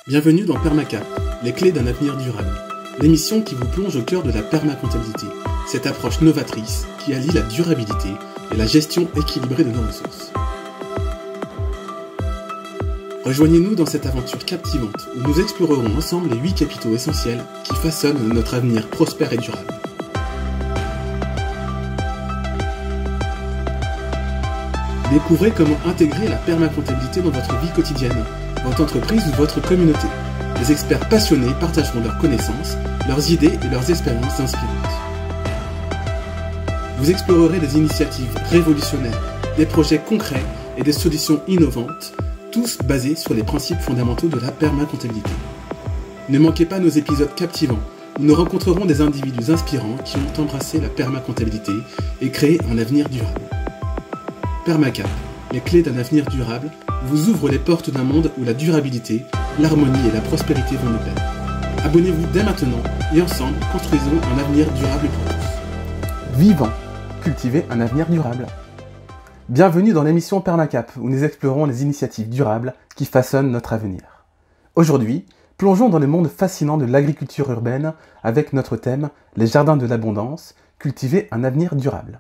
Bienvenue dans Permacap, les clés d'un avenir durable. L'émission qui vous plonge au cœur de la permacomptabilité, cette approche novatrice qui allie la durabilité et la gestion équilibrée de nos ressources. Rejoignez-nous dans cette aventure captivante où nous explorerons ensemble les 8 capitaux essentiels qui façonnent notre avenir prospère et durable. Découvrez comment intégrer la permacomptabilité dans votre vie quotidienne, votre entreprise ou votre communauté. Des experts passionnés partageront leurs connaissances, leurs idées et leurs expériences inspirantes. Vous explorerez des initiatives révolutionnaires, des projets concrets et des solutions innovantes, tous basés sur les principes fondamentaux de la permacomptabilité. Ne manquez pas nos épisodes captivants où nous rencontrerons des individus inspirants qui ont embrassé la permacomptabilité et créé un avenir durable. Permacap, les clés d'un avenir durable, vous ouvre les portes d'un monde où la durabilité, l'harmonie et la prospérité vont de pair. Abonnez-vous dès maintenant et ensemble, construisons un avenir durable pour tous. Vivant, cultiver un avenir durable. Bienvenue dans l'émission Permacap, où nous explorons les initiatives durables qui façonnent notre avenir. Aujourd'hui, plongeons dans le monde fascinant de l'agriculture urbaine avec notre thème « Les jardins de l'abondance, cultiver un avenir durable ».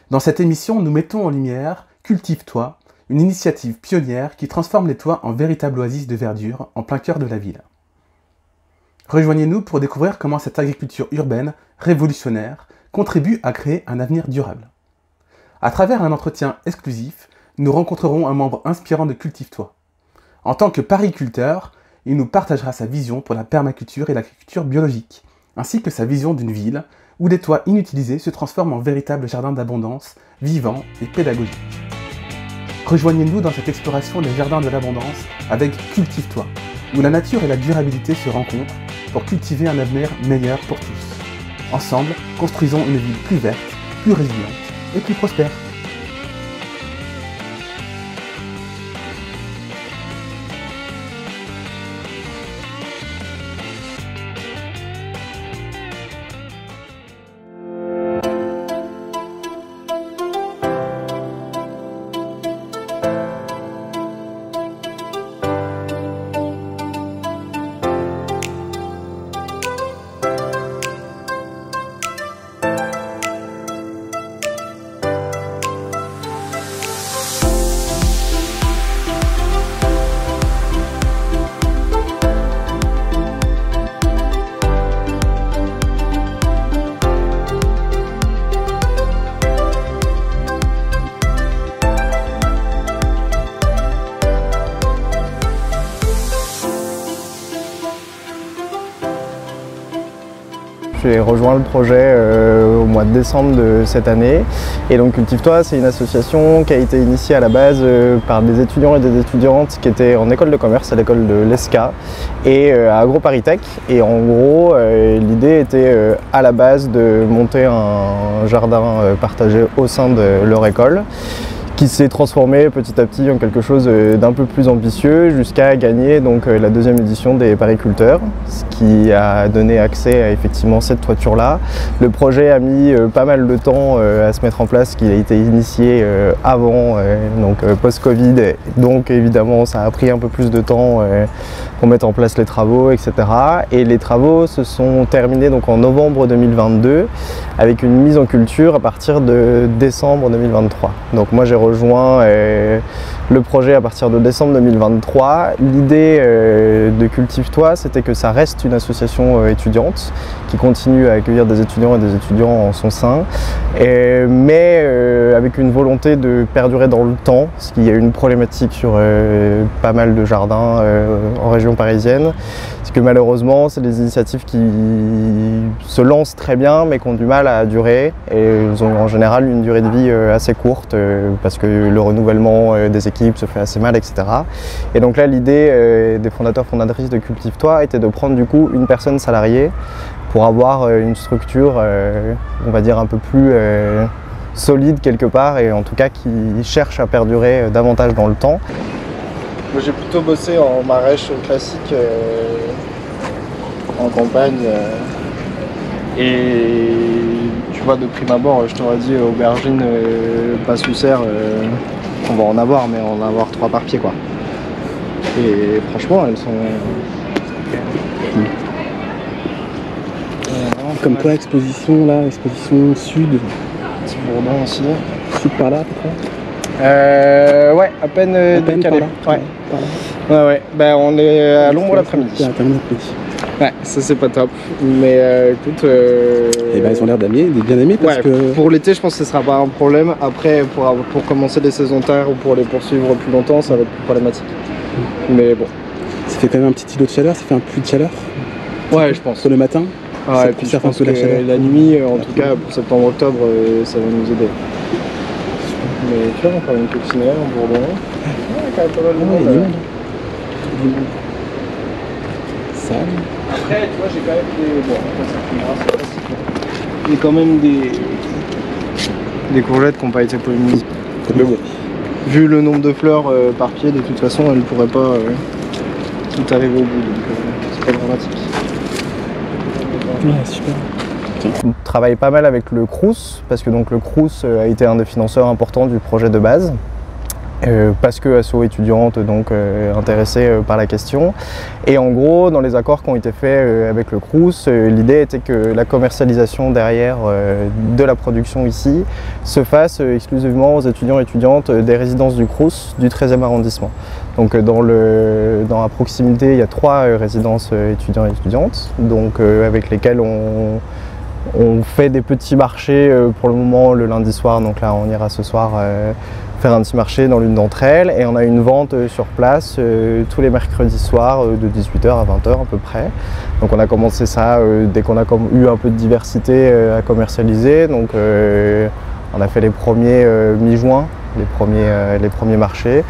Dans cette émission, nous mettons en lumière Cultive-toi, une initiative pionnière qui transforme les toits en véritable oasis de verdure en plein cœur de la ville. Rejoignez-nous pour découvrir comment cette agriculture urbaine révolutionnaire contribue à créer un avenir durable. À travers un entretien exclusif, nous rencontrerons un membre inspirant de Cultive-toi. En tant que pariculteur, il nous partagera sa vision pour la permaculture et l'agriculture biologique, ainsi que sa vision d'une ville où les toits inutilisés se transforment en véritables jardins d'abondance, vivants et pédagogiques. Rejoignez-nous dans cette exploration des jardins de l'abondance avec Cultive-toi, où la nature et la durabilité se rencontrent pour cultiver un avenir meilleur pour tous. Ensemble, construisons une ville plus verte, plus résiliente et plus prospère. J'ai rejoint le projet au mois de décembre de cette année et donc Cultive-toi, c'est une association qui a été initiée à la base par des étudiants et des étudiantes qui étaient en école de commerce à l'école de l'ESCA et à AgroParisTech. Et en gros, l'idée était à la base de monter un jardin partagé au sein de leur école, qui s'est transformé petit à petit en quelque chose d'un peu plus ambitieux jusqu'à gagner donc la deuxième édition des Pariculteurs, ce qui a donné accès à effectivement cette toiture-là. Le projet a mis pas mal de temps à se mettre en place, qui a été initié avant, donc post-Covid, donc évidemment ça a pris un peu plus de temps pour mettre en place les travaux, etc. Et les travaux se sont terminés donc en novembre 2022 avec une mise en culture à partir de décembre 2023. Donc moi j'ai rejoint le projet à partir de décembre 2023. L'idée de Cultive-toi, c'était que ça reste une association étudiante qui continue à accueillir des étudiants et des étudiants en son sein, mais avec une volonté de perdurer dans le temps, parce qu'il y a une problématique sur pas mal de jardins en région parisienne. Parce que malheureusement, c'est des initiatives qui se lancent très bien, mais qui ont du mal à durer. Et ils ont en général une durée de vie assez courte, parce que le renouvellement des équipes se fait assez mal, etc. Et donc là, l'idée des fondatrices de Cultive-toi était de prendre du coup une personne salariée pour avoir une structure, on va dire, un peu plus solide quelque part, et en tout cas qui cherche à perdurer davantage dans le temps. Moi j'ai plutôt bossé en maraîche classique en campagne et tu vois, de prime abord je t'aurais dit aubergine, pas sous serre, on va en avoir, mais on va en avoir 3 par pied quoi. Et franchement, elles sont... Comme quoi, exposition là, exposition sud. Petit bourdon aussi. Sud par là à peu près. Ouais, à peine décalé. Par là. Ouais. Par là. Ouais. Ben, on est à l'ombre l'après-midi. C'est à l'après-midi. Ouais, ça c'est pas top. Mais écoute. Et ben ils ont l'air bien aimés parce que. Pour l'été, je pense que ce sera pas un problème. Après, pour commencer les saisons tard ou pour les poursuivre plus longtemps, ça va être plus problématique. Mais bon. Ça fait quand même un petit îlot de chaleur, ça fait un puits de chaleur. Ouais, je pense. Pour le matin. Ouais, et puis je pense que la nuit, en tout cas pour septembre-octobre, ça va nous aider. Mais tu vois, encore une coccinelle, un bourdon. Ouais, quand même pas mal de monde. Ça. Après, tu vois, j'ai quand même des. Bon, ça c'est facile. J'ai quand même des courgettes qui n'ont pas été pollinisées. Mais bon, vu le nombre de fleurs par pied, de toute façon, elles ne pourraient pas tout arriver au bout. Donc c'est pas dramatique. Ouais, super. On travaille pas mal avec le Crous, parce que donc le Crous a été un des financeurs importants du projet de base. Parce que asso étudiante, donc intéressée par la question. Et en gros, dans les accords qui ont été faits avec le Crous, l'idée était que la commercialisation derrière de la production ici se fasse exclusivement aux étudiants et étudiantes des résidences du Crous du 13e arrondissement. Donc dans la proximité, il y a 3 résidences étudiants et étudiantes, donc avec lesquelles on fait des petits marchés pour le moment le lundi soir. Donc là, on ira ce soir faire un petit marché dans l'une d'entre elles, et on a une vente sur place tous les mercredis soirs de 18h à 20h à peu près. Donc on a commencé ça dès qu'on a eu un peu de diversité à commercialiser. Donc on a fait les premiers mi-juin, les premiers marchés.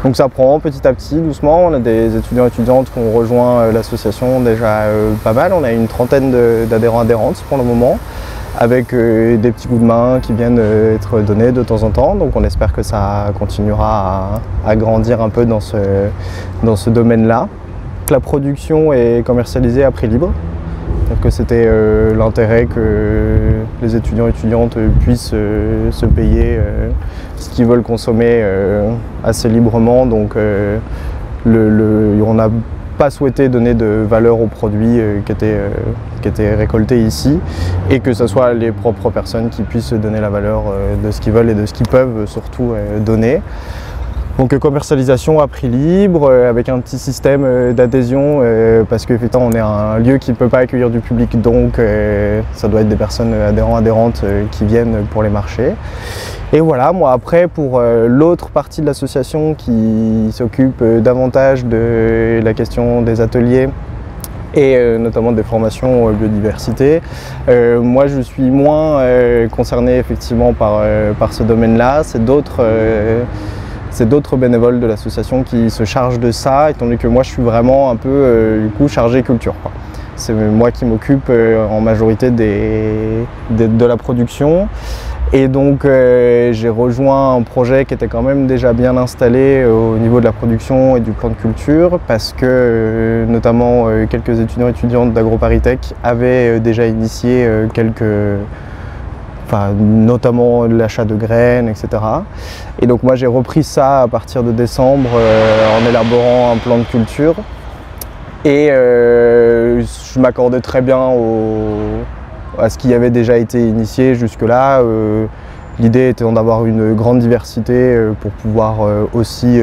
Donc ça prend petit à petit, doucement. On a des étudiants et étudiantes qui ont rejoint l'association déjà pas mal. On a une trentaine d'adhérents adhérentes pour le moment, avec des petits coups de main qui viennent être donnés de temps en temps. Donc on espère que ça continuera à grandir un peu dans ce domaine-là. La production est commercialisée à prix libre. Donc c'était l'intérêt que les étudiants et étudiantes puissent se payer ce qu'ils veulent consommer assez librement. Donc on n'a pas souhaité donner de valeur aux produits qui étaient récoltés ici, et que ce soit les propres personnes qui puissent donner la valeur de ce qu'ils veulent et de ce qu'ils peuvent surtout donner. Donc commercialisation à prix libre, avec un petit système d'adhésion, parce qu'effectivement on est un lieu qui ne peut pas accueillir du public, donc ça doit être des personnes adhérents, adhérentes qui viennent pour les marchés. Et voilà, moi après pour l'autre partie de l'association qui s'occupe davantage de la question des ateliers et notamment des formations biodiversité, moi je suis moins concerné effectivement par ce domaine-là. C'est d'autres bénévoles de l'association qui se chargent de ça, étant donné que moi je suis vraiment un peu du coup chargé culture, quoi. C'est moi qui m'occupe en majorité de la production. Et donc j'ai rejoint un projet qui était quand même déjà bien installé au niveau de la production et du plan de culture, parce que notamment quelques étudiants et étudiantes d'AgroParisTech avaient déjà initié notamment l'achat de graines, etc. Et donc moi j'ai repris ça à partir de décembre en élaborant un plan de culture. Et je m'accordais très bien à ce qui avait déjà été initié jusque-là. L'idée étant d'avoir une grande diversité pour pouvoir aussi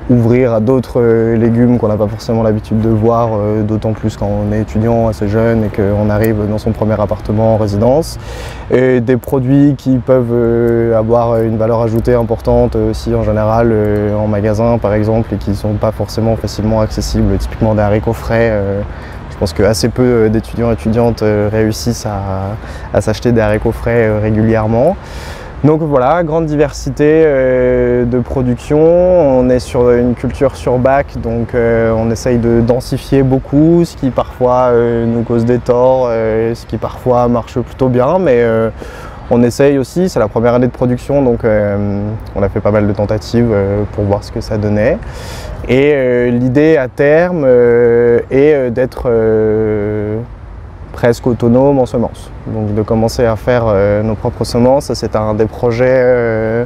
ouvrir à d'autres légumes qu'on n'a pas forcément l'habitude de voir, d'autant plus quand on est étudiant assez jeune et qu'on arrive dans son premier appartement en résidence. Et des produits qui peuvent avoir une valeur ajoutée importante aussi en général en magasin par exemple, et qui ne sont pas forcément facilement accessibles, typiquement des haricots frais. Je pense que assez peu d'étudiants et étudiantes réussissent à s'acheter des haricots frais régulièrement. Donc voilà, grande diversité de production. On est sur une culture sur bac, donc on essaye de densifier beaucoup, ce qui parfois nous cause des torts, ce qui parfois marche plutôt bien, mais on essaye aussi. C'est la première année de production, donc on a fait pas mal de tentatives pour voir ce que ça donnait. Et l'idée à terme est d'être presque autonome en semences, donc de commencer à faire nos propres semences. C'est un des projets,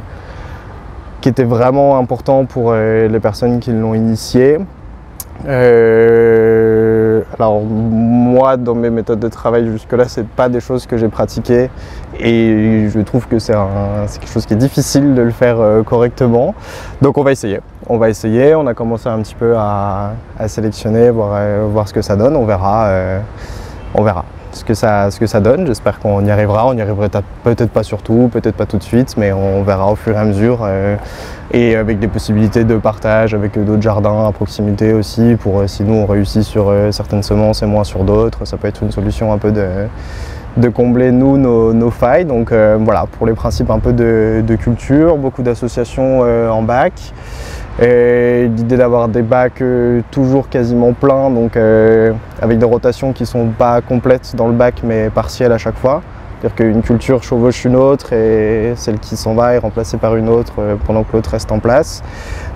on va dire, qui était vraiment important pour les personnes qui l'ont initié. Alors moi, dans mes méthodes de travail jusque-là, c'est pas des choses que j'ai pratiquées et je trouve que c'est quelque chose qui est difficile de le faire correctement. Donc on va essayer. On a commencé un petit peu à sélectionner, voir ce que ça donne. On verra ce que ça donne. J'espère qu'on y arrivera. On n'y arriverait peut-être pas sur tout, peut-être pas tout de suite, mais on verra au fur et à mesure. Et avec des possibilités de partage avec d'autres jardins à proximité aussi, pour si nous on réussit sur certaines semences et moins sur d'autres, ça peut être une solution un peu de combler nous nos failles. Donc voilà, pour les principes un peu de culture, beaucoup d'associations en bac. L'idée d'avoir des bacs toujours quasiment pleins, donc avec des rotations qui ne sont pas complètes dans le bac mais partielles à chaque fois. C'est-à-dire qu'une culture chevauche une autre et celle qui s'en va est remplacée par une autre pendant que l'autre reste en place.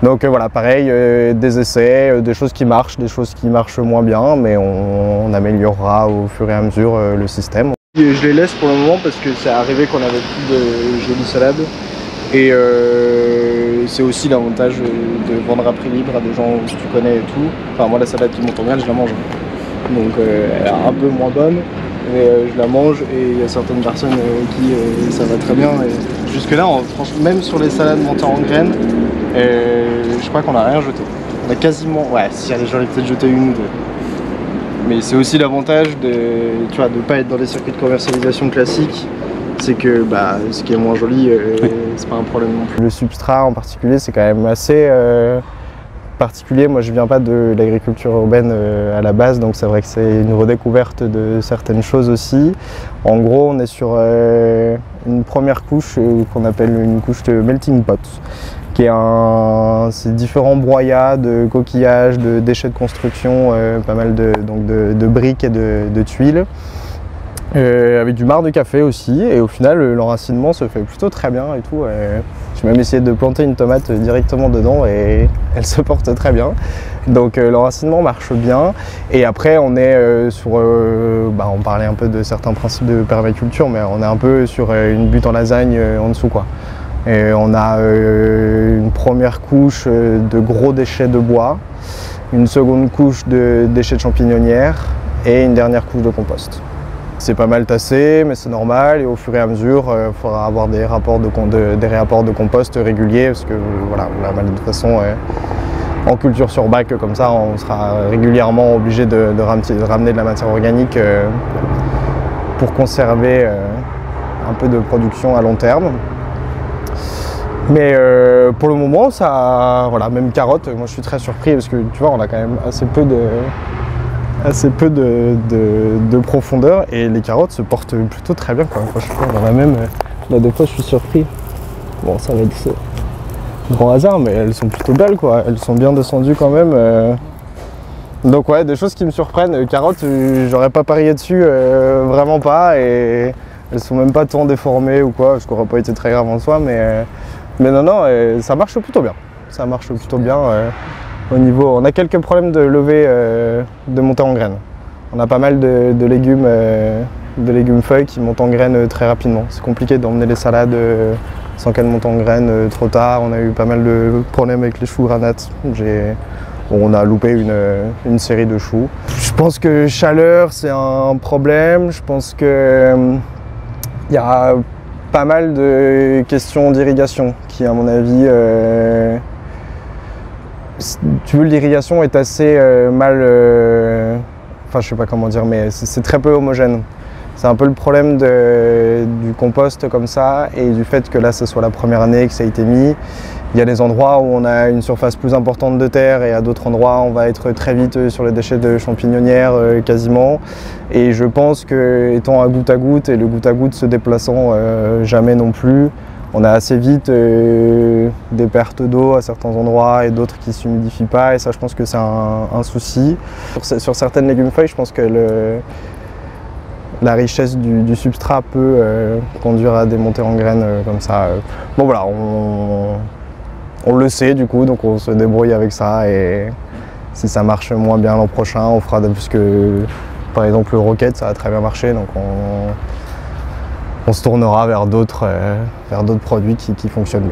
Donc voilà, pareil, des essais, des choses qui marchent, des choses qui marchent moins bien, mais on améliorera au fur et à mesure le système. Je les laisse pour le moment parce que c'est arrivé qu'on avait plus de jolies salades. Et c'est aussi l'avantage de vendre à prix libre à des gens que tu connais et tout. Enfin moi la salade qui monte en graine je la mange. Donc elle est un peu moins bonne, mais je la mange et il y a certaines personnes qui ça va très bien. Et jusque là, franchement, même sur les salades montées en graines, je crois qu'on n'a rien jeté. On a quasiment, ouais, si j'en ai peut-être jeté une ou deux. Mais c'est aussi l'avantage de ne pas être dans des circuits de commercialisation classiques. C'est que ce qui est moins joli, c'est pas un problème non plus. Le substrat en particulier, c'est quand même assez particulier. Moi, je viens pas de l'agriculture urbaine à la base, donc c'est vrai que c'est une redécouverte de certaines choses aussi. En gros, on est sur une première couche qu'on appelle une couche de melting pot, qui est c'est différents broyats de coquillages, de déchets de construction, pas mal de briques et de tuiles. Avec du marc de café aussi, et au final l'enracinement se fait plutôt très bien et tout. J'ai même essayé de planter une tomate directement dedans et elle se porte très bien. Donc l'enracinement marche bien. Et après on est sur, on parlait un peu de certains principes de permaculture, mais on est un peu sur une butte en lasagne en dessous quoi. Et on a une première couche de gros déchets de bois, une seconde couche de déchets de champignonnières et une dernière couche de compost. C'est pas mal tassé, mais c'est normal, et au fur et à mesure, il faudra avoir des rapports de compost réguliers, parce que voilà, de toute façon, en culture sur bac comme ça, on sera régulièrement obligé de ramener de la matière organique pour conserver un peu de production à long terme. Mais pour le moment, ça, voilà, même carottes, moi je suis très surpris, parce que tu vois, on a quand même assez peu de profondeur et les carottes se portent plutôt très bien quoi. Franchement, là des fois je suis surpris. Bon, ça va être grand hasard, mais elles sont plutôt belles quoi. Elles sont bien descendues quand même. Donc ouais, des choses qui me surprennent. Carottes, j'aurais pas parié dessus, vraiment pas. Et elles sont même pas tant déformées ou quoi, ce qui n'aurait pas été très grave en soi. Mais non, ça marche plutôt bien. Ça marche plutôt bien. Au niveau, on a quelques problèmes de levée de montée en graines. On a pas mal de légumes feuilles qui montent en graines très rapidement. C'est compliqué d'emmener les salades sans qu'elles montent en graines trop tard. On a eu pas mal de problèmes avec les choux granates. On a loupé une série de choux. Je pense que chaleur c'est un problème. Je pense que il y a pas mal de questions d'irrigation qui à mon avis tu veux, l'irrigation est assez mal, enfin je sais pas comment dire, mais c'est très peu homogène. C'est un peu le problème du compost comme ça et du fait que là ce soit la première année que ça a été mis. Il y a des endroits où on a une surface plus importante de terre et à d'autres endroits on va être très vite sur les déchets de champignonnières quasiment. Et je pense que étant à goutte et le goutte à goutte se déplaçant jamais non plus, on a assez vite des pertes d'eau à certains endroits et d'autres qui ne s'humidifient pas, et ça je pense que c'est un souci. Sur certaines légumes feuilles, je pense que la richesse du substrat peut conduire à des montées en graines comme ça. Bon voilà, on le sait du coup, donc on se débrouille avec ça, et si ça marche moins bien l'an prochain, on fera plus que par exemple le roquette, ça a très bien marché, donc on se tournera vers d'autres produits qui fonctionnent mieux.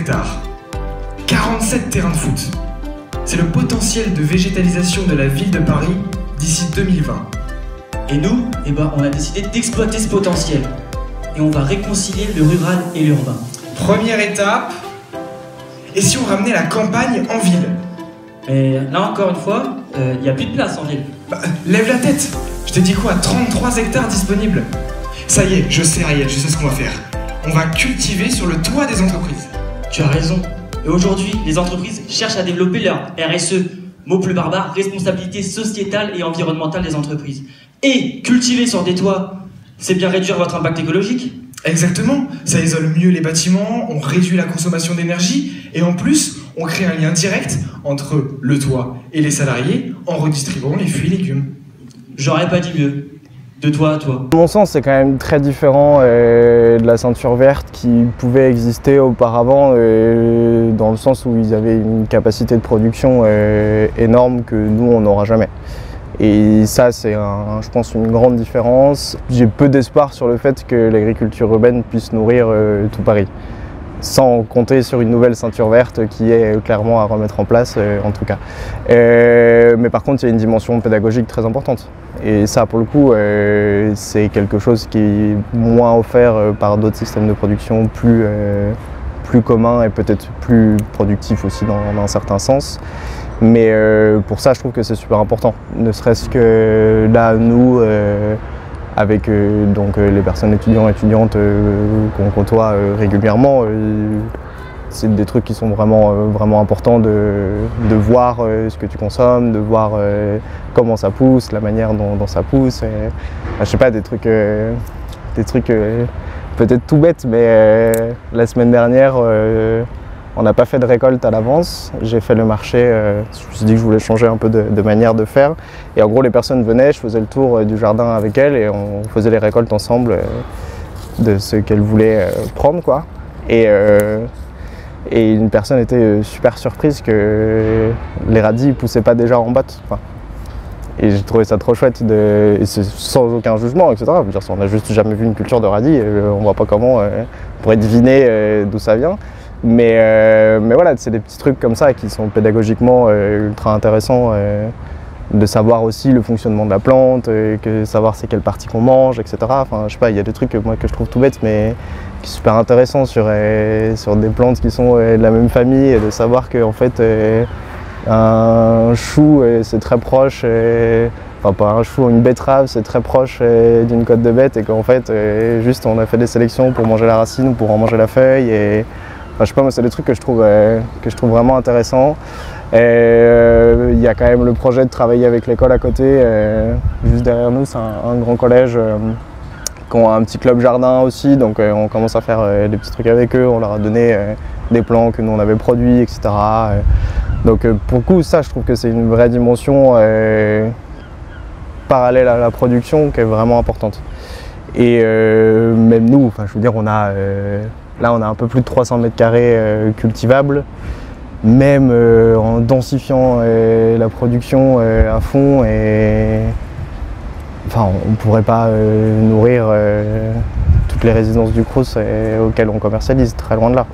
hectares, 47 terrains de foot. C'est le potentiel de végétalisation de la ville de Paris d'ici 2020. Et nous, on a décidé d'exploiter ce potentiel. Et on va réconcilier le rural et l'urbain. Première étape, et si on ramenait la campagne en ville? Et là encore une fois, il n'y a plus de place en ville. Lève la tête. Je t'ai dit quoi? 33 hectares disponibles. Ça y est, je sais Ariel, je sais ce qu'on va faire. On va cultiver sur le toit des entreprises. Tu as raison. Et aujourd'hui, les entreprises cherchent à développer leur RSE, mot plus barbare, responsabilité sociétale et environnementale des entreprises. Et cultiver sur des toits, c'est bien réduire votre impact écologique. Exactement, ça isole mieux les bâtiments, on réduit la consommation d'énergie et en plus, on crée un lien direct entre le toit et les salariés en redistribuant les fruits et légumes. J'aurais pas dit mieux. De toi à toi. À mon sens, c'est quand même très différent de la ceinture verte qui pouvait exister auparavant, dans le sens où ils avaient une capacité de production énorme que nous, on n'aura jamais. Et ça, c'est, je pense, une grande différence. J'ai peu d'espoir sur le fait que l'agriculture urbaine puisse nourrir tout Paris, sans compter sur une nouvelle ceinture verte qui est clairement à remettre en place, en tout cas. Mais par contre, il y a une dimension pédagogique très importante. Et ça, pour le coup, c'est quelque chose qui est moins offert par d'autres systèmes de production plus communs et peut-être plus productifs aussi dans un certain sens. Mais pour ça, je trouve que c'est super important. Ne serait-ce que là, nous, avec donc, les personnes étudiantes qu'on côtoie régulièrement, c'est des trucs qui sont vraiment importants de voir ce que tu consommes, de voir comment ça pousse, la manière dont ça pousse. Je sais pas, des trucs peut-être tout bêtes, mais la semaine dernière, on n'a pas fait de récolte à l'avance. J'ai fait le marché, je me suis dit que je voulais changer un peu de manière de faire. Et en gros, les personnes venaient, je faisais le tour du jardin avec elles et on faisait les récoltes ensemble de ce qu'elles voulaient prendre, quoi. Et une personne était super surprise que les radis ne poussaient pas déjà en botte. Enfin, et j'ai trouvé ça trop chouette, et sans aucun jugement, etc. Je veux dire, on n'a juste jamais vu une culture de radis, on ne voit pas comment on pourrait deviner d'où ça vient. Mais voilà, c'est des petits trucs comme ça qui sont pédagogiquement ultra intéressants. De savoir aussi le fonctionnement de la plante, savoir c'est quelle partie qu'on mange, etc. Enfin, je sais pas, il y a des trucs que je trouve tout bêtes, mais qui sont super intéressants sur des plantes qui sont de la même famille, et de savoir que en fait, un chou, c'est très proche, enfin pas un chou, une betterave, c'est très proche d'une côte de bête, et qu'en fait, juste on a fait des sélections pour manger la racine ou pour en manger la feuille. Et, enfin, je sais pas, moi c'est des trucs que je trouve vraiment intéressants. Il y a quand même le projet de travailler avec l'école à côté, juste derrière nous, c'est un grand collège qui ont un petit club jardin aussi, donc on commence à faire des petits trucs avec eux, on leur a donné des plants que nous on avait produits, etc. Donc pour le coup, ça je trouve que c'est une vraie dimension parallèle à la production qui est vraiment importante. Et même nous, enfin, je veux dire, là on a un peu plus de 300 mètres carrés cultivables. Même en densifiant la production à fond, enfin, on ne pourrait pas nourrir toutes les résidences du Crous auxquelles on commercialise, très loin de là.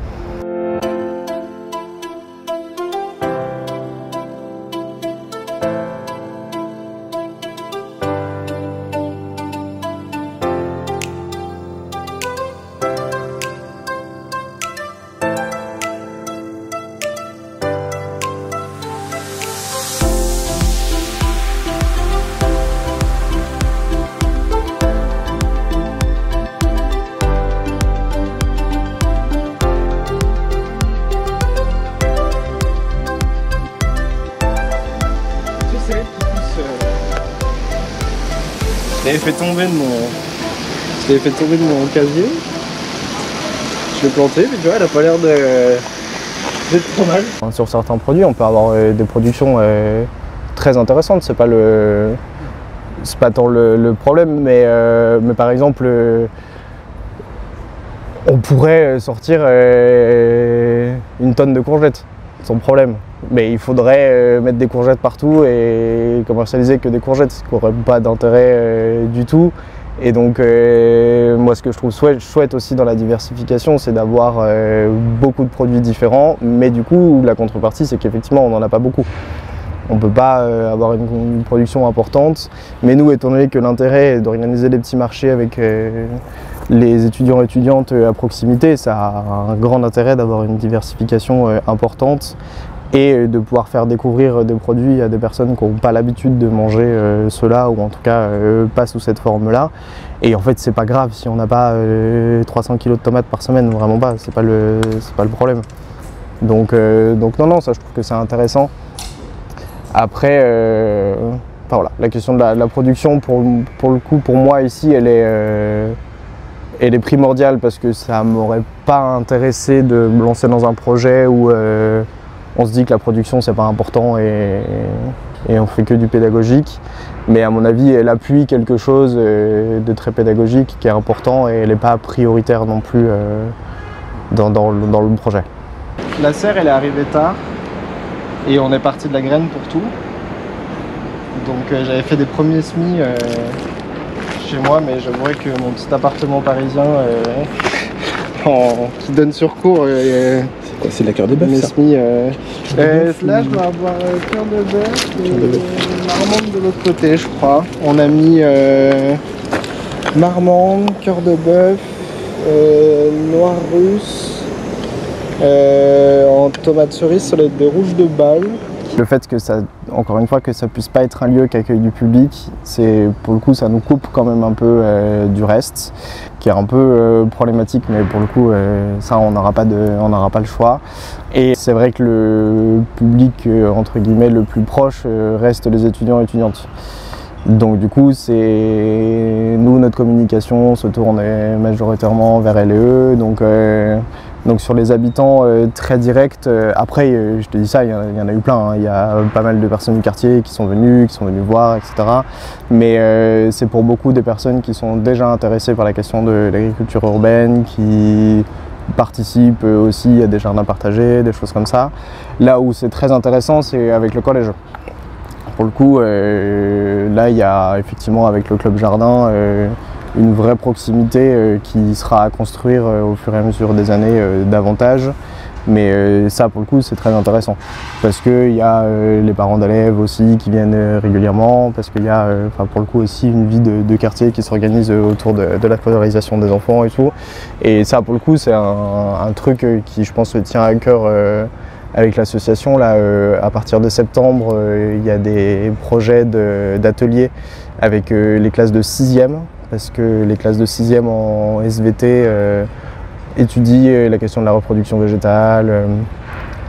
Je l'avais fait tomber de mon casier. Je l'ai planté, mais tu vois, elle a pas l'air d'être trop mal. Sur certains produits, on peut avoir des productions très intéressantes. C'est pas tant le problème, mais par exemple, on pourrait sortir une tonne de courgettes sans problème. Mais il faudrait mettre des courgettes partout et commercialiser que des courgettes, ce qui n'aurait pas d'intérêt du tout. Et donc moi ce que je trouve chouette aussi dans la diversification, c'est d'avoir beaucoup de produits différents, mais du coup la contrepartie c'est qu'effectivement on n'en a pas beaucoup. On ne peut pas avoir une production importante, mais nous, étant donné que l'intérêt est d'organiser des petits marchés avec les étudiants et étudiantes à proximité, ça a un grand intérêt d'avoir une diversification importante et de pouvoir faire découvrir des produits à des personnes qui n'ont pas l'habitude de manger cela, ou en tout cas pas sous cette forme-là. Et en fait, c'est pas grave si on n'a pas 300 kg de tomates par semaine, vraiment pas, c'est pas le problème. Donc non, ça je trouve que c'est intéressant. Après, enfin, voilà, la question de la production, pour le coup, pour moi ici, elle est primordiale parce que ça ne m'aurait pas intéressé de me lancer dans un projet où on se dit que la production c'est pas important et on fait que du pédagogique. Mais à mon avis, elle appuie quelque chose de très pédagogique qui est important et elle n'est pas prioritaire non plus dans le projet. La serre, elle est arrivée tard. Et on est parti de la graine pour tout. Donc j'avais fait des premiers semis chez moi, mais j'avouerais que mon petit appartement parisien qui donne sur cours. C'est quoi? C'est de la cœur de bœuf, ça? Semis, là je dois avoir cœur de bœuf et marmande de l'autre côté, je crois. On a mis marmande, cœur de bœuf, noir russe. En tomates cerises sur les des rouges de balle. Le fait que ça, encore une fois, que ça puisse pas être un lieu qui accueille du public, c'est pour le coup ça nous coupe quand même un peu du reste, qui est un peu problématique, mais pour le coup ça on n'aura pas le choix. Et c'est vrai que le public entre guillemets le plus proche reste les étudiants et étudiantes. Donc du coup, nous, notre communication se tourne majoritairement vers LE, donc sur les habitants très directs. Après, je te dis ça, il y en a eu plein, hein. Il y a pas mal de personnes du quartier qui sont venues voir, etc. Mais c'est pour beaucoup des personnes qui sont déjà intéressées par la question de l'agriculture urbaine, qui participent aussi à des jardins partagés, des choses comme ça. Là où c'est très intéressant, c'est avec le collège. Pour le coup, là, il y a effectivement avec le club jardin une vraie proximité qui sera à construire au fur et à mesure des années davantage. Mais ça, pour le coup, c'est très intéressant. Parce qu'il y a les parents d'élèves aussi qui viennent régulièrement, parce qu'il y a pour le coup aussi une vie de quartier qui s'organise autour de la scolarisation des enfants et tout. Et ça, pour le coup, c'est un truc qui, je pense, tient à cœur avec l'association. Là, à partir de septembre, il y a des projets d'ateliers avec les classes de 6e, parce que les classes de 6e en SVT étudient la question de la reproduction végétale.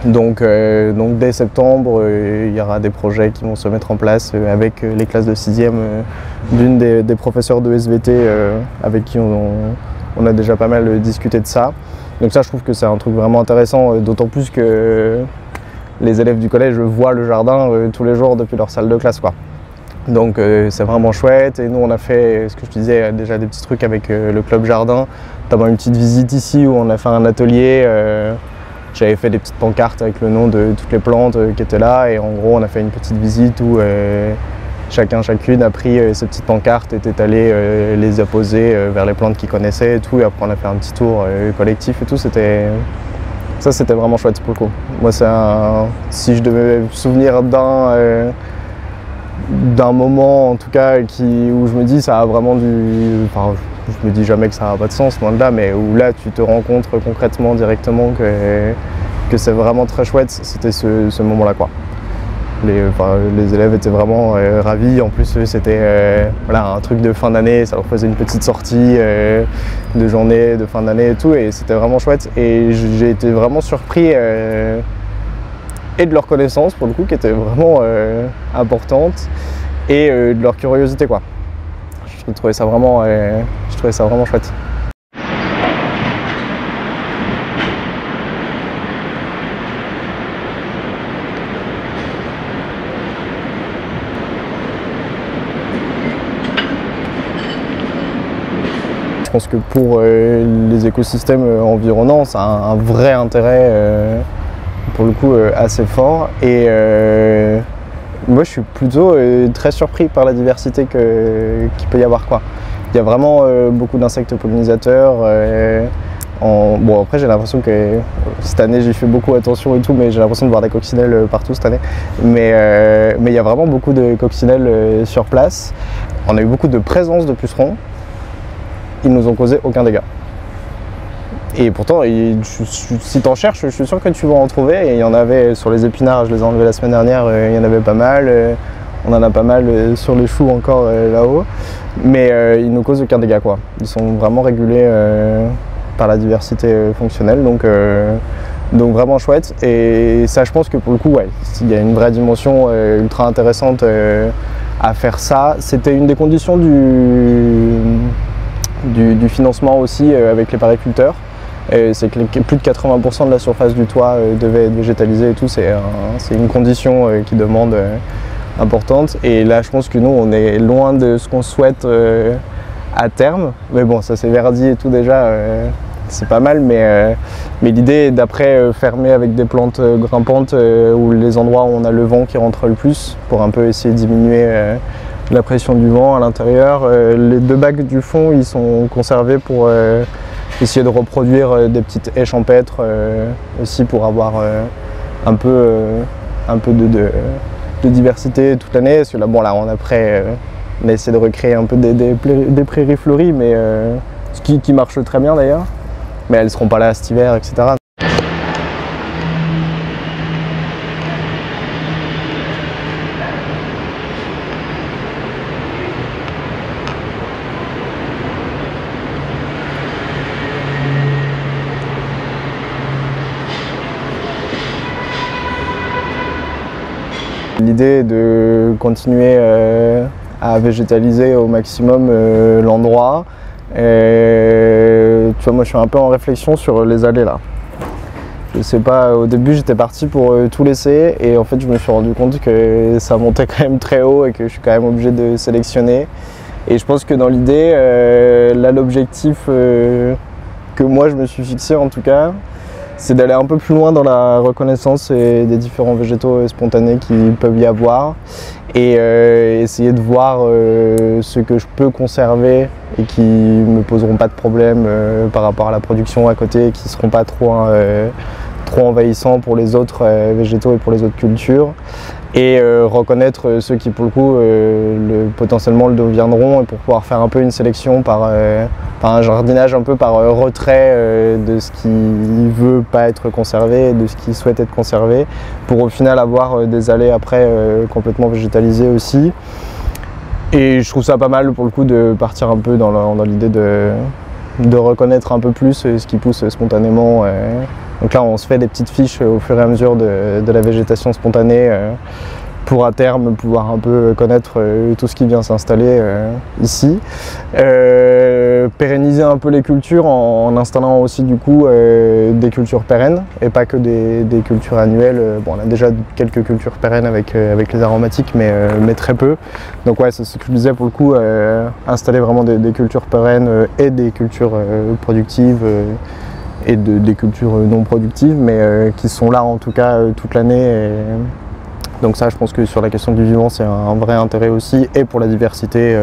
Donc dès septembre, il y aura des projets qui vont se mettre en place avec les classes de 6e d'une des professeurs de SVT avec qui on a déjà pas mal discuté de ça. Donc ça, je trouve que c'est un truc vraiment intéressant, d'autant plus que les élèves du collège voient le jardin tous les jours depuis leur salle de classe, quoi. Donc c'est vraiment chouette. Et nous, on a fait, ce que je te disais, déjà des petits trucs avec le club jardin, notamment une petite visite ici où on a fait un atelier. J'avais fait des petites pancartes avec le nom de toutes les plantes qui étaient là, et en gros, on a fait une petite visite où chacune a pris ses petites pancartes et est allé les apposer vers les plantes qu'ils connaissaient et tout. Et après, on a fait un petit tour collectif et tout. C'était vraiment chouette pour le coup. Moi, si je devais me souvenir d'un moment en tout cas où je me dis ça a vraiment je me dis jamais que ça n'a pas de sens, loin de là, mais où là tu te rencontres concrètement directement que c'est vraiment très chouette, c'était ce moment-là, quoi. Les élèves étaient vraiment ravis. En plus c'était un truc de fin d'année, ça leur faisait une petite sortie de journée de fin d'année et tout, et c'était vraiment chouette. Et j'ai été vraiment surpris et de leur connaissance, pour le coup, qui était vraiment importante, et de leur curiosité, quoi. Je trouvais ça vraiment chouette. Je pense que pour les écosystèmes environnants, ça a un vrai intérêt pour le coup assez fort, et moi je suis plutôt très surpris par la diversité qu'il peut y avoir, quoi. Il y a vraiment beaucoup d'insectes pollinisateurs. Bon, après j'ai l'impression que cette année j'ai fait beaucoup attention et tout, mais j'ai l'impression de voir des coccinelles partout cette année. Mais il y a vraiment beaucoup de coccinelles sur place. On a eu beaucoup de présence de pucerons. Ils nous ont causé aucun dégât. Et pourtant, si tu en cherches, je suis sûr que tu vas en trouver. Et il y en avait sur les épinards, je les ai enlevés la semaine dernière, il y en avait pas mal. On en a pas mal sur les choux encore là-haut. Mais ils ne nous causent aucun dégât, quoi. Ils sont vraiment régulés par la diversité fonctionnelle. Donc vraiment chouette. Et ça, je pense que pour le coup, ouais, il y a une vraie dimension ultra intéressante à faire ça. C'était une des conditions du financement aussi avec les pariculteurs. C'est que plus de 80% de la surface du toit devait être végétalisée et tout, c'est une condition qui demande importante. Et là, je pense que nous, on est loin de ce qu'on souhaite à terme. Mais bon, ça s'est verdi et tout déjà, c'est pas mal. Mais l'idée est d'après fermer avec des plantes grimpantes ou les endroits où on a le vent qui rentre le plus pour un peu essayer de diminuer la pression du vent à l'intérieur. Les 2 bacs du fond, ils sont conservés pour essayer de reproduire des petites haies champêtres aussi pour avoir un peu de diversité toute l'année. Parce que là, bon, là on a essayé de recréer un peu des prairies fleuries, mais ce qui marche très bien d'ailleurs. Mais elles ne seront pas là cet hiver, etc. L'idée est de continuer à végétaliser au maximum l'endroit. Tu vois, moi je suis un peu en réflexion sur les allées là. Je sais pas, au début j'étais parti pour tout laisser et en fait je me suis rendu compte que ça montait quand même très haut et que je suis quand même obligé de sélectionner. Et je pense que dans l'idée, là l'objectif que moi je me suis fixé en tout cas, c'est d'aller un peu plus loin dans la reconnaissance des différents végétaux spontanés qu'il peuvent y avoir et essayer de voir ce que je peux conserver et qui ne me poseront pas de problème par rapport à la production à côté, qui ne seront pas trop envahissants pour les autres végétaux et pour les autres cultures. Et reconnaître ceux qui pour le coup potentiellement le deviendront et pour pouvoir faire un peu une sélection par un jardinage un peu par retrait de ce qui ne veut pas être conservé et de ce qui souhaite être conservé pour au final avoir des allées après complètement végétalisées aussi. Et je trouve ça pas mal pour le coup de partir un peu dans l'idée de reconnaître un peu plus ce qui pousse spontanément. Donc là on se fait des petites fiches au fur et à mesure de la végétation spontanée pour à terme pouvoir un peu connaître tout ce qui vient s'installer ici. Pérenniser un peu les cultures en installant aussi du coup des cultures pérennes et pas que des cultures annuelles. Bon, on a déjà quelques cultures pérennes avec les aromatiques mais très peu. Donc ouais, c'est ce que je disais pour le coup, installer vraiment des cultures pérennes et des cultures productives et des cultures non productives mais qui sont là en tout cas toute l'année. Donc ça, je pense que sur la question du vivant, c'est un vrai intérêt aussi, et pour la diversité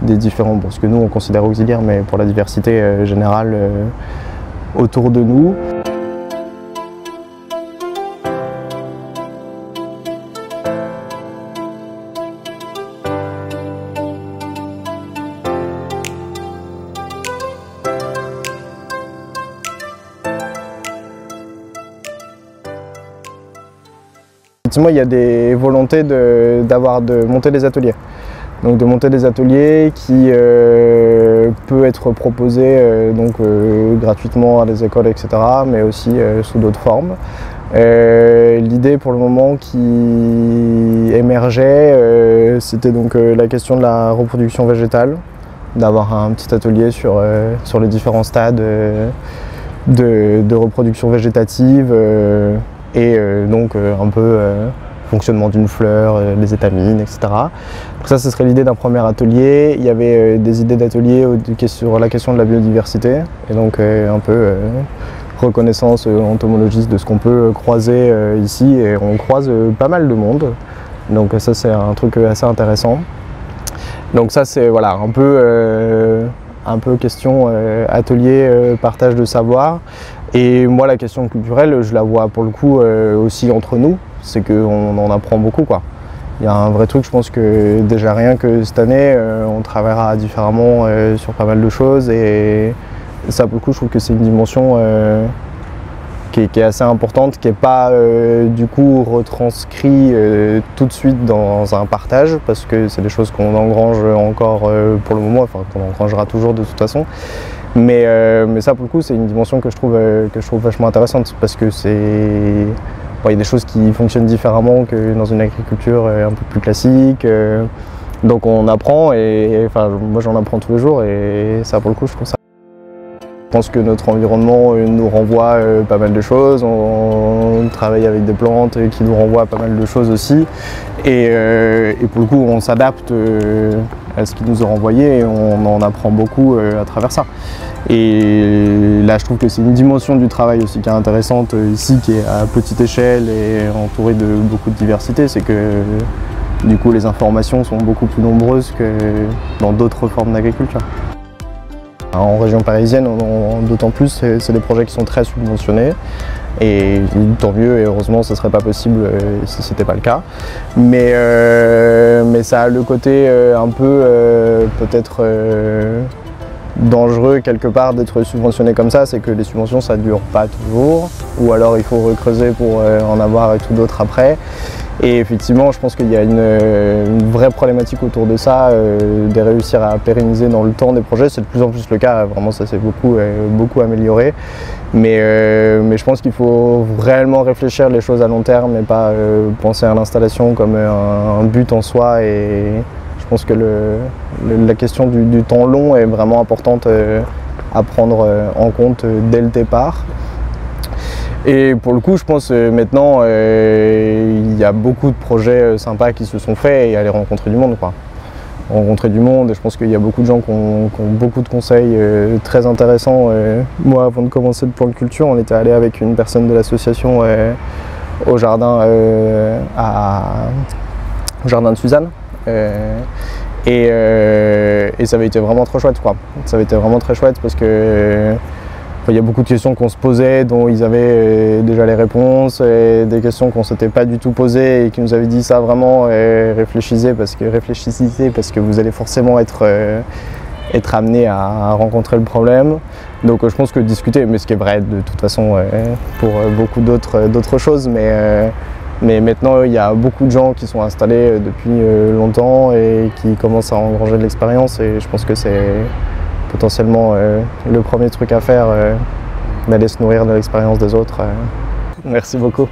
des différents, bon, ce que nous on considère auxiliaires, mais pour la diversité générale autour de nous. Effectivement, il y a des volontés de monter des ateliers. Donc de monter des ateliers qui peut être proposés gratuitement à des écoles, etc., mais aussi sous d'autres formes. L'idée pour le moment qui émergeait, c'était donc la question de la reproduction végétale, d'avoir un petit atelier sur les différents stades de reproduction végétative. Donc un peu fonctionnement d'une fleur, les étamines, etc. Donc ça, ce serait l'idée d'un premier atelier. Il y avait des idées d'atelier sur la question de la biodiversité, et donc un peu reconnaissance entomologiste de ce qu'on peut croiser ici, et on croise pas mal de monde. Donc ça, c'est un truc assez intéressant. Donc ça c'est voilà, un peu question atelier, partage de savoir. Et moi la question culturelle, je la vois pour le coup aussi entre nous, c'est qu'on en apprend beaucoup quoi. Il y a un vrai truc, je pense que déjà rien que cette année, on travaillera différemment sur pas mal de choses et ça pour le coup je trouve que c'est une dimension qui est assez importante, qui n'est pas du coup retranscrit tout de suite dans un partage parce que c'est des choses qu'on engrange encore pour le moment, enfin qu'on engrangera toujours de toute façon. Mais ça pour le coup c'est une dimension que je trouve vachement intéressante parce que il y a des choses qui fonctionnent différemment que dans une agriculture un peu plus classique. Donc on apprend et enfin moi j'en apprends tous les jours et ça pour le coup je trouve ça. Je pense que notre environnement nous renvoie pas mal de choses, on travaille avec des plantes qui nous renvoient pas mal de choses aussi et pour le coup on s'adapte à ce qui nous est renvoyé et on en apprend beaucoup à travers ça. Et là je trouve que c'est une dimension du travail aussi qui est intéressante ici, qui est à petite échelle et entourée de beaucoup de diversité, c'est que du coup les informations sont beaucoup plus nombreuses que dans d'autres formes d'agriculture. En région parisienne, d'autant plus, c'est des projets qui sont très subventionnés et tant mieux et heureusement ce ne serait pas possible si ce n'était pas le cas. Mais ça a le côté un peu peut-être dangereux quelque part d'être subventionné comme ça, c'est que les subventions ça ne dure pas toujours ou alors il faut recreuser pour en avoir et tout d'autre après. Et effectivement, je pense qu'il y a une vraie problématique autour de ça, de réussir à pérenniser dans le temps des projets. C'est de plus en plus le cas, vraiment ça s'est beaucoup amélioré. Mais je pense qu'il faut réellement réfléchir les choses à long terme et pas penser à l'installation comme un but en soi. Et je pense que la question du temps long est vraiment importante à prendre en compte dès le départ. Et pour le coup, je pense maintenant, il y a beaucoup de projets sympas qui se sont faits et aller rencontrer du monde, quoi. Rencontrer du monde, et je pense qu'il y a beaucoup de gens qui ont beaucoup de conseils très intéressants. Moi, avant de commencer le plan de culture, on était allé avec une personne de l'association au jardin au jardin de Suzanne. Et ça avait été vraiment trop chouette, quoi. Ça avait été vraiment très chouette parce que il y a beaucoup de questions qu'on se posait, dont ils avaient déjà les réponses, et des questions qu'on ne s'était pas du tout posées et qui nous avaient dit ça vraiment, réfléchissez parce que vous allez forcément être amené à rencontrer le problème. Donc je pense que discuter, mais ce qui est vrai de toute façon pour beaucoup d'autres choses, mais maintenant il y a beaucoup de gens qui sont installés depuis longtemps et qui commencent à engranger de l'expérience et je pense que c'est potentiellement le premier truc à faire, d'aller se nourrir de l'expérience des autres. Merci beaucoup.